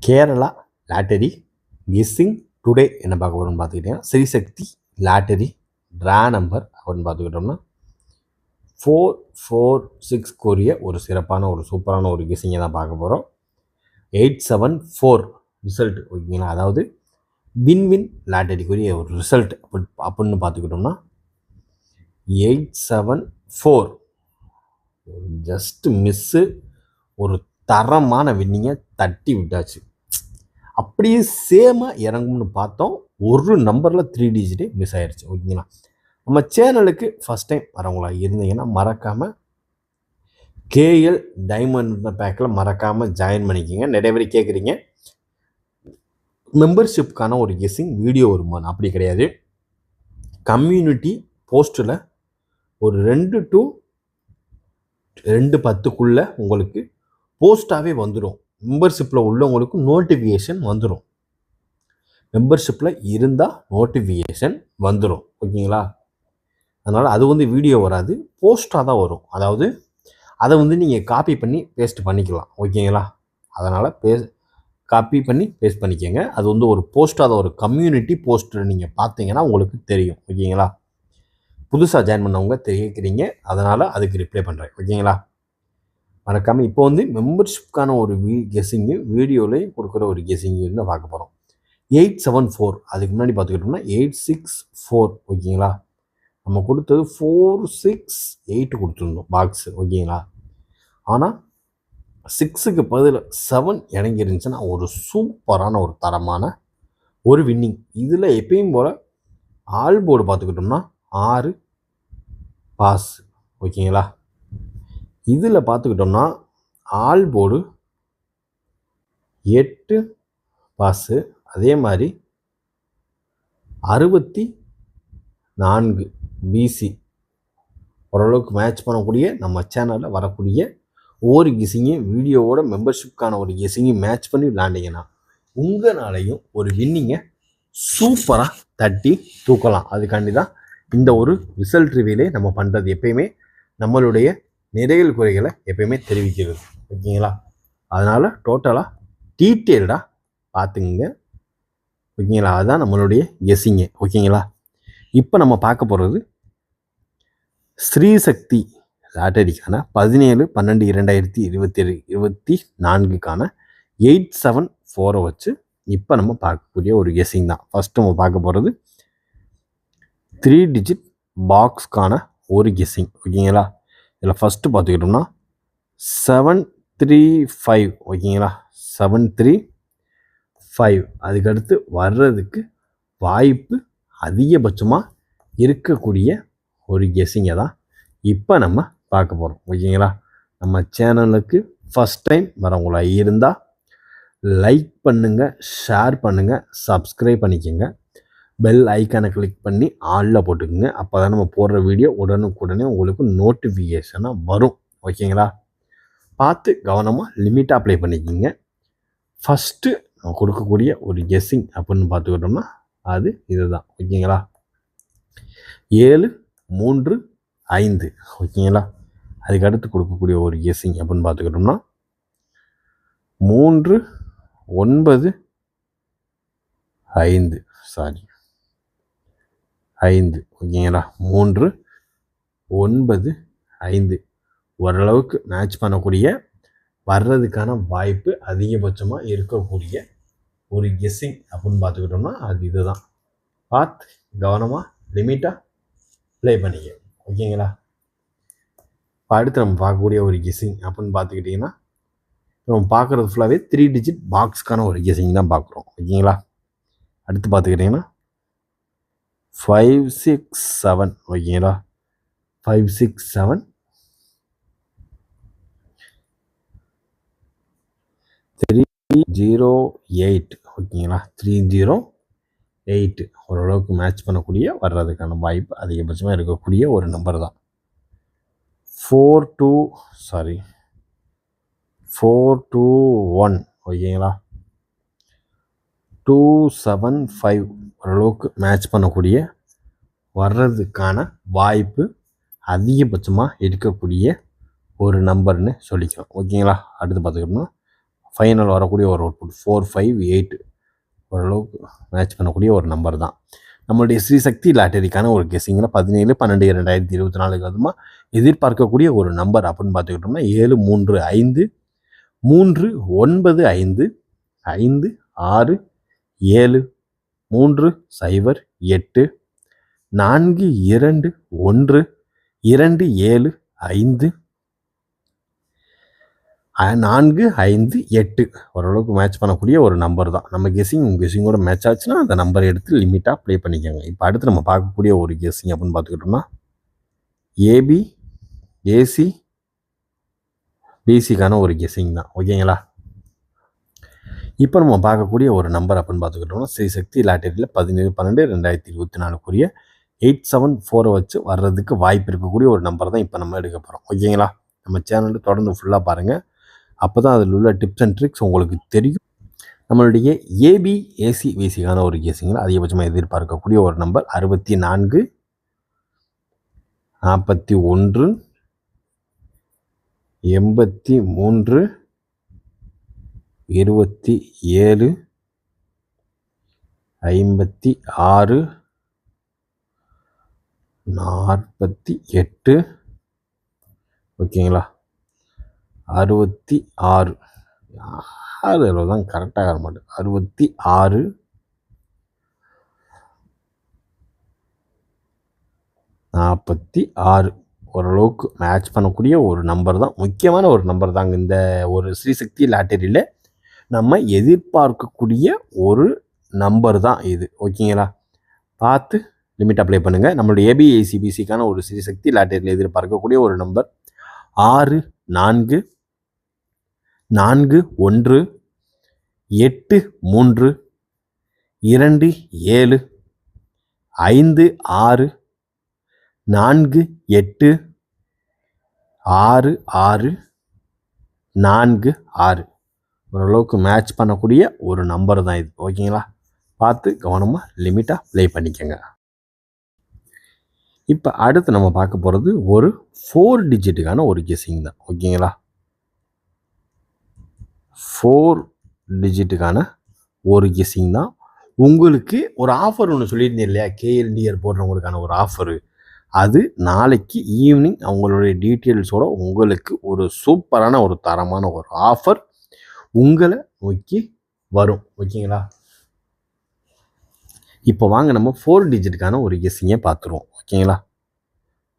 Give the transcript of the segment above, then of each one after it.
Kerala lottery guessing today என்ன பார்க்க போகிறோம்னு பார்த்துக்கிட்டிங்கன்னா ஸ்ரீசக்தி லாட்டரி ட்ரா நம்பர் அப்படின்னு பார்த்துக்கிட்டோம்னா 446 கூறிய ஒரு சிறப்பான ஒரு சூப்பரான ஒரு கெஸ்ஸிங்கை தான் பார்க்க போகிறோம். 874 ரிசல்ட் ஓகேங்களா, அதாவது வின் லாட்டரிக்குரிய ஒரு ரிசல்ட் அப்படின்னு பார்த்துக்கிட்டோம்னா 874 ஜஸ்ட் மிஸ்ஸு, ஒரு தரமான வின்னிங்கை தட்டி விட்டாச்சு. அப்படியே சேமாக இறங்கும்னு பார்த்தோம், ஒரு நம்பரில் 3 டிஜிட்டே மிஸ் ஆயிடுச்சு ஓகேங்களா. நம்ம சேனலுக்கு ஃபஸ்ட் டைம் வரவங்களா இருந்தீங்கன்னா மறக்காமல் கேஎல் டைமண்ட் பேக்கில் மறக்காமல் ஜாயின் பண்ணிக்கிங்க. நிறைய பேர் கேட்குறீங்க மெம்பர்ஷிப்புக்கான ஒரு கெஸ்ஸிங் வீடியோ வருமானு, அப்படி கிடையாது. கம்யூனிட்டி போஸ்ட்டில் ஒரு 2 to 2:10 உங்களுக்கு போஸ்ட்டாகவே வந்துடும். மெம்பர்ஷிப்பில் உள்ளவங்களுக்கு நோட்டிஃபிகேஷன் வந்துடும். மெம்பர்ஷிப்பில் இருந்தால் நோட்டிஃபிகேஷன் வந்துடும் ஓகேங்களா. அதனால் அது வீடியோ வராது, போஸ்ட்டாக தான் வரும். அதாவது அதை நீங்கள் காப்பி பண்ணி பேஸ்ட் பண்ணிக்கலாம் ஓகேங்களா. அதனால் காப்பி பண்ணி பேஸ்ட் பண்ணிக்கோங்க. அது ஒரு போஸ்ட்டாக தான், ஒரு கம்யூனிட்டி போஸ்ட்டு நீங்கள் பார்த்தீங்கன்னா உங்களுக்கு தெரியும் ஓகேங்களா. புதுசாக ஜாயின் பண்ணவங்க கேட்குறீங்க, அதனால் அதுக்கு ரிப்ளை பண்ணுறேன் ஓகேங்களா. மறக்காமல் இப்போ மெம்பர்ஷிப்கான ஒரு கெஸ்ஸிங்கு வீடியோவில் கொடுக்குற ஒரு கெஸ்ஸிங்கு தான் பார்க்க போகிறோம். 874 அதுக்கு முன்னாடி பார்த்துக்கிட்டோம்னா 864 ஓகேங்களா. நம்ம கொடுத்தது 468 கொடுத்துருந்தோம் பாக்ஸு ஓகேங்களா. ஆனால் 6க்கு பதில் 7 இறங்கி இருந்துச்சுன்னா ஒரு சூப்பரான ஒரு தரமான ஒரு வின்னிங். இதில் எப்பயும் போல் ஆல் போர்டு பார்த்துக்கிட்டோம்னா 6 பாஸ் ஓகேங்களா. இதில் பார்த்துக்கிட்டோம்னா ஆல் போர்டு 8 பாஸு, அதே மாதிரி 64 பிசி ஓரளவுக்கு மேட்ச் பண்ணக்கூடிய நம்ம சேனலில் வரக்கூடிய ஒவ்வொரு கெஸ்ஸிங்கு வீடியோவோட மெம்பர்ஷிப்கான ஒரு கெஸ்ஸிங்கு மேட்ச் பண்ணி விளாண்டிங்கன்னா உங்களாலையும் ஒரு வின்னிங்கை சூப்பராக தட்டி தூக்கலாம். அதுக்காண்டி தான் இந்த ஒரு ரிசல்ட் ரிவியூலே நம்ம பண்ணுறது. எப்பயுமே நம்மளுடைய நிறைகள் குறைகளை எப்பயுமே தெரிவிக்கிறது ஓகேங்களா. அதனால் டோட்டலாக டீட்டெயில்டாக பார்த்துங்க ஓகேங்களா. அதுதான் நம்மளுடைய கெஸ்ஸிங்கு ஓகேங்களா. இப்போ நம்ம பார்க்க போகிறது ஸ்ரீசக்தி லாட்டரிக்கான 17/12/2024 874 வச்சு இப்போ நம்ம பார்க்கக்கூடிய ஒரு கெஸ்ஸிங் தான். ஃபஸ்ட்டு நம்ம பார்க்க போகிறது 3 டிஜிட் பாக்ஸ்க்கான ஒரு கெஸ்ஸிங் ஓகேங்களா. இதில் ஃபஸ்ட்டு பார்த்துக்கிட்டோம்னா 735 ஓகேங்களா. 735 அதுக்கடுத்து வர்றதுக்கு வாய்ப்பு அதிகபட்சமாக இருக்கக்கூடிய ஒரு கெஸ்ஸிங்கை தான் இப்போ நம்ம பார்க்க போகிறோம் ஓகேங்களா. நம்ம சேனலுக்கு ஃபஸ்ட் டைம் வரவங்களா இருந்தால் லைக் பண்ணுங்கள், ஷேர் பண்ணுங்கள், சப்ஸ்கிரைப் பண்ணிக்கோங்க, பெல் ஐக்கானை கிளிக் பண்ணி ஆளில் போட்டுக்கோங்க. அப்போ தான் நம்ம போடுற வீடியோ உடனுக்குடனே உங்களுக்கு நோட்டிஃபிகேஷனாக வரும் ஓகேங்களா. பார்த்து கவனமாக லிமிட்டாக அப்ளை பண்ணிக்கோங்க. ஃபஸ்ட்டு நம்ம கொடுக்கக்கூடிய ஒரு கெஸ்ஸிங் அப்படின்னு பார்த்துக்கிட்டோம்னா அது இதுதான் ஓகேங்களா. 735 ஓகேங்களா. அதுக்கடுத்து கொடுக்கக்கூடிய ஒரு கெஸ்ஸிங் அப்படின்னு பார்த்துக்கிட்டோம்னா 395 ஓகேங்களா. 395 ஓரளவுக்கு மேட்ச் பண்ணக்கூடிய வர்றதுக்கான வாய்ப்பு அதிகபட்சமாக இருக்கக்கூடிய ஒரு கெஸ்ஸிங் அப்படின்னு பார்த்துக்கிட்டோம்னா அது இதுதான். பார்த்து கவனமாக லிமிட்டாக ப்ளே பண்ணிக்க ஓகேங்களா. இப்போ அடுத்து நம்ம பார்க்கக்கூடிய ஒரு கெஸ்ஸிங் அப்படின்னு பார்த்துக்கிட்டிங்கன்னா நம்ம பார்க்குறது ஃபுல்லாகவே 3 டிஜிட் பாக்ஸ்க்கான ஒரு கெஸ்ஸிங் தான் பார்க்குறோம் ஓகேங்களா. அடுத்து பார்த்துக்கிட்டிங்கன்னா 567 ஓகேங்களா. 567 308 ஓகேங்களா. 308 ஓரளவுக்கு மேட்ச் பண்ணக்கூடிய வர்றதுக்கான வாய்ப்பு அதிகபட்சமாக இருக்கக்கூடிய ஒரு நம்பர் தான். 421 ஓகேங்களா. 275 ஓரளவுக்கு மேட்ச் பண்ணக்கூடிய வர்றதுக்கான வாய்ப்பு அதிகபட்சமாக இருக்கக்கூடிய ஒரு நம்பர்னு சொல்லிக்கலாம் ஓகேங்களா. அடுத்து பார்த்துக்கிட்டோம்னா ஃபைனல் வரக்கூடிய ஒரு அவுட்புட் 4, 5, 8 ஓரளவுக்கு மேட்ச் பண்ணக்கூடிய ஒரு நம்பர் தான். நம்மளுடைய ஸ்ரீசக்தி லாட்டரிக்கான ஒரு கெஸ்ஸிங்கில் 17/12/2024 அதுமா எதிர்பார்க்கக்கூடிய ஒரு நம்பர் அப்படின்னு பார்த்துக்கிட்டோம்னா 7, 3, 5, 3, 9, 5, 5, 6, 7, 3, 0, 8, 4, 2, 1, 2, 7, 5, 4, 5, 8 ஓரளவுக்கு மேட்ச் பண்ணக்கூடிய ஒரு நம்பர் தான். நம்ம கெஸ்ஸிங்கோட மேட்ச் ஆச்சுன்னா அந்த நம்பரை எடுத்து லிமிட்டாக ப்ளே பண்ணிக்கோங்க. இப்போ அடுத்து நம்ம பார்க்கக்கூடிய ஒரு கெஸ்ஸிங் அப்படின்னு பார்த்துக்கிட்டோம்னா ஏபி, ஏசி, பிசிக்கான ஒரு கெஸ்ஸிங் தான். ஓகேங்களா? இப்போ நம்ம பார்க்கக்கூடிய ஒரு நம்பர் அப்படின்னு பார்த்துக்கிட்டோம்னா ஸ்ரீசக்தி லாட்டரியில் 17/12/2024 874 வச்சு வர்றதுக்கு வாய்ப்பு இருக்கக்கூடிய ஒரு நம்பர் தான் இப்போ நம்ம எடுக்க போகிறோம். ஓகேங்களா? நம்ம சேனலில் தொடர்ந்து ஃபுல்லாக பாருங்கள். அப்போ தான் அதில் உள்ள டிப்ஸ் அண்ட் ட்ரிக்ஸ் உங்களுக்கு தெரியும். நம்மளுடைய ஏபி, ஏசி, விசிக்கான ஒரு கெஸ்ஸிங்கில் அதிகபட்சமாக எதிர்பார்க்கக்கூடிய ஒரு நம்பர் 64, 41, 83, 27, 56, 48 ஓகேங்களா? 66 தான் கரெக்டாக வர மாட்டேன். 66, 46 ஓரளவுக்கு மேட்ச் பண்ணக்கூடிய ஒரு நம்பர் தான். முக்கியமான ஒரு நம்பர் தாங்க. இந்த ஒரு ஸ்ரீசக்தி லாட்டரியில் நம்ம எதிர்பார்க்கக்கூடிய ஒரு நம்பர் தான் இது. ஓகேங்களா? பார்த்து லிமிட் அப்ளை பண்ணுங்கள். நம்மளுடைய ஏபிஐசிபிசிக்கான ஒரு ஸ்ரீசக்தி லாட்டரியில் எதிர்பார்க்கக்கூடிய ஒரு நம்பர் 6, 4, 4, 1, 8, 3, 2, 7, 5, 6, 4, 8, 6, 6, 4, 6 ஓரளவுக்கு மேட்ச் பண்ணக்கூடிய ஒரு நம்பர் தான் இது. ஓகேங்களா? பார்த்து கவனமாக லிமிட்டாக ப்ளே பண்ணிக்கோங்க. இப்போ அடுத்து நம்ம பார்க்க போகிறது ஒரு 4 டிஜிட்டுக்கான ஒரு கெஸ்ஸிங் தான். ஓகேங்களா? 4 டிஜிட்டுக்கான ஒரு கெஸ்ஸிங் தான். உங்களுக்கு ஒரு ஆஃபர் ஒன்று சொல்லியிருந்தேன் இல்லையா, கேஎல்டிஆர் போடுறவங்களுக்கான ஒரு ஆஃபரு, அது நாளைக்கு ஈவினிங் அவங்களுடைய டீட்டெயில்ஸோட உங்களுக்கு ஒரு சூப்பரான ஒரு தரமான ஒரு ஆஃபர் உங்களை நோக்கி வரும். ஓகேங்களா? இப்போ வாங்க நம்ம 4 டிஜிட்டுக்கான ஒரு கெஸ்ஸிங்கை பார்த்துருவோம். ஓகேங்களா?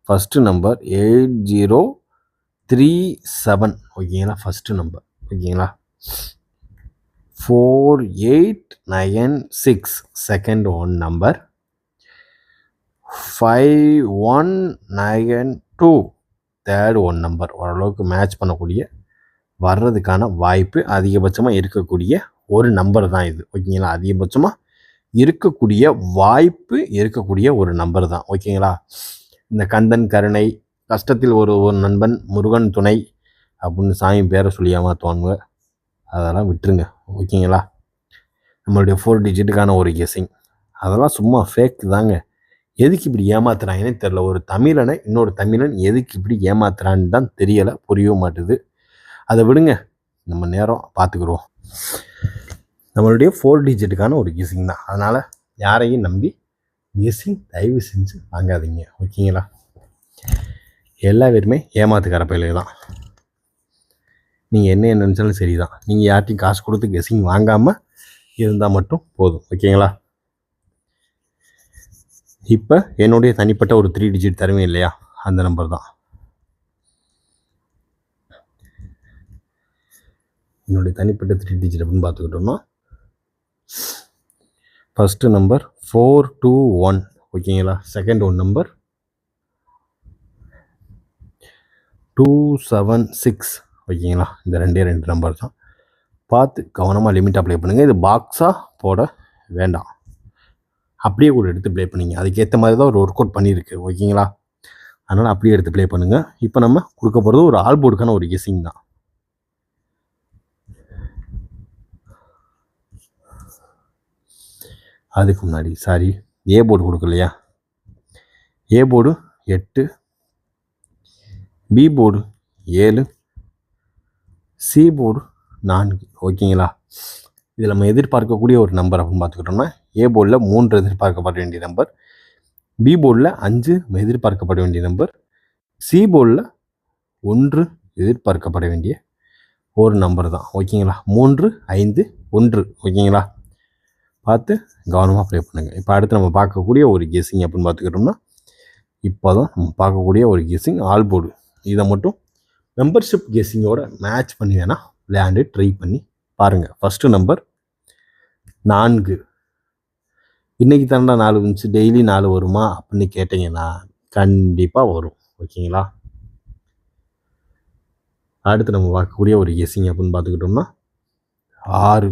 First number 8037. ஓகேங்களா? First number. ஓகேங்களா? 4896 second one number. 5192 third one number. ஓரளவுக்கு மேட்ச் பண்ணக்கூடிய வர்றதுக்கான வாய்ப்பு அதிகபட்சமாக இருக்கக்கூடிய ஒரு நம்பர் தான் இது. ஓகேங்களா? அதிகபட்சமாக இருக்கக்கூடிய வாய்ப்பு இருக்கக்கூடிய ஒரு நம்பர் தான். ஓகேங்களா? இந்த கந்தன் கருணை, கஷ்டத்தில் ஒரு நண்பன், முருகன் துணை அப்படின்னு சாமி பேரை சொல்லி ஏமாற்றுவாங்க. அதெல்லாம் விட்டுருங்க. ஓகேங்களா? நம்மளுடைய 4 டிஜிட்டுக்கான ஒரு கெஸ்ஸிங் அதெல்லாம் சும்மா ஃபேக் தாங்க. எதுக்கு இப்படி ஏமாத்துறாங்கன்னு தெரில. ஒரு தமிழனை இன்னொரு தமிழன் எதுக்கு இப்படி ஏமாத்துறான்னு தான் தெரியலை, புரியவும் மாட்டுது. அதை விடுங்க, நம்ம நேரம் பார்த்துக்குருவோம். நம்மளுடைய 4 டிஜிட்டுக்கான ஒரு கெஸ்ஸிங் தான். அதனால் யாரையும் நம்பி கெஸ்ஸிங் தயவு செஞ்சு வாங்காதீங்க. ஓகேங்களா? எல்லா பேருமே ஏமாத்துக்கார பயிலே தான். நீங்கள் என்ன நினச்சாலும் சரி தான். நீங்கள் யார்ட்டையும் காசு கொடுத்து கெஸ்ஸிங் வாங்காமல் இருந்தால் மட்டும் போதும். ஓகேங்களா? இப்போ என்னுடைய தனிப்பட்ட ஒரு 3 டிஜிட் தருவேன் இல்லையா, அந்த நம்பர் தான். என்னுடைய தனிப்பட்ட 3 டிஜிட் அப்படின்னு பார்த்துக்கிட்டோம்னா ஃபஸ்ட்டு நம்பர் 421. ஓகேங்களா? Second one number 276. ஓகேங்களா? இந்த 2 நம்பர் தான். பார்த்து கவனமாக லிமிட் அப்ளை பண்ணுங்கள். இது பாக்ஸாக போட வேண்டாம், அப்படியே கூட எடுத்து ப்ளே பண்ணிங்க. அதுக்கேற்ற மாதிரி தான் ஒரு ஒர்க் அவுட் பண்ணியிருக்கு. ஓகேங்களா? அதனால் அப்படியே எடுத்து ப்ளே பண்ணுங்கள். இப்போ நம்ம கொடுக்க போகிறது ஒரு ஆல் போர்டுக்கான ஒரு கெஸ்ஸிங் தான். அதுக்கு முன்னாடி ஏ போர்டு கொடுக்கலையா? A board 8, B board 7, C board 4. ஓகேங்களா? இதில் நம்ம எதிர்பார்க்கக்கூடிய ஒரு நம்பர் அப்படின்னு பார்த்துக்கிட்டோம்னா ஏ போர்டில் 3 எதிர்பார்க்கப்பட வேண்டிய நம்பர், பி போர்டில் 5 எதிர்பார்க்கப்பட வேண்டிய நம்பர், சி போர்டில் 1 எதிர்பார்க்கப்பட வேண்டிய ஒரு நம்பர் தான். ஓகேங்களா? 3, 5, 1. ஓகேங்களா? பார்த்து கவனமாக ப்ளே பண்ணுங்கள். இப்போ அடுத்து நம்ம பார்க்கக்கூடிய ஒரு கெஸ்ஸிங் அப்படின்னு பார்த்துக்கிட்டோம்னா இப்போ தான் நம்ம பார்க்கக்கூடிய ஒரு கெஸ்ஸிங் ஆல் போர்டு. இதை மட்டும் மெம்பர்ஷிப் கெஸ்ஸிங்கோட மேட்ச் பண்ணி வேணால் விளையாண்டு ட்ரை பண்ணி பாருங்கள். First number 4. இன்றைக்கி தானடா 4 வந்துச்சு, டெய்லி 4 வருமா அப்படின்னு கேட்டிங்கன்னா கண்டிப்பாக வரும். ஓகேங்களா? அடுத்து நம்ம பார்க்கக்கூடிய ஒரு கெஸ்ஸிங் அப்படின்னு பார்த்துக்கிட்டோம்னா 6.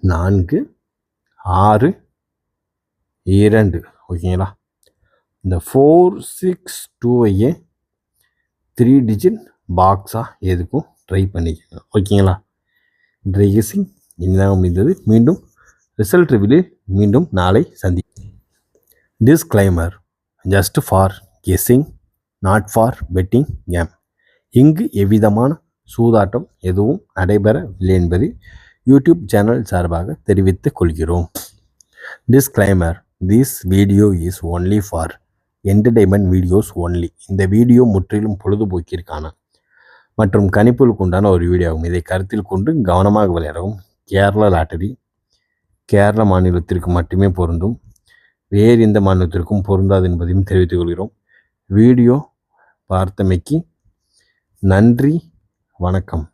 4, 6, 2. ஓகேங்களா? இந்த 4, 6, 2ஐயே 3 டிஜிட் பாக்ஸாக எதுக்கும் ட்ரை பண்ணிக்கணும். ஓகேங்களா? இன்றைய கெஸ்ஸிங் இனிதான் முடிந்தது. மீண்டும் ரிசல்ட் ரிவீலில் மீண்டும் நாளை சந்தி. Disclaimer: just for guessing, not for betting game. இங்கு எவ்விதமான சூதாட்டம் எதுவும் நடைபெறவில்லை என்பதை யூடியூப் சேனல் சார்பாக தெரிவித்துக் கொள்கிறோம். Disclaimer: this video is only for entertainment videos only. இந்த வீடியோ முற்றிலும் பொழுதுபோக்கிற்கான மற்றும் கணிப்புகளுக்கு உண்டான ஒரு வீடியோ ஆகும். இதை கருத்தில் கொண்டு கவனமாக விளையாடவும். கேரளா லாட்டரி கேரள மாநிலத்திற்கு மட்டுமே பொருந்தும், வேறு எந்த மாநிலத்திற்கும் பொருந்தாது என்பதையும் தெரிவித்துக் கொள்கிறோம். வீடியோ பார்த்தமைக்கு நன்றி, வணக்கம்.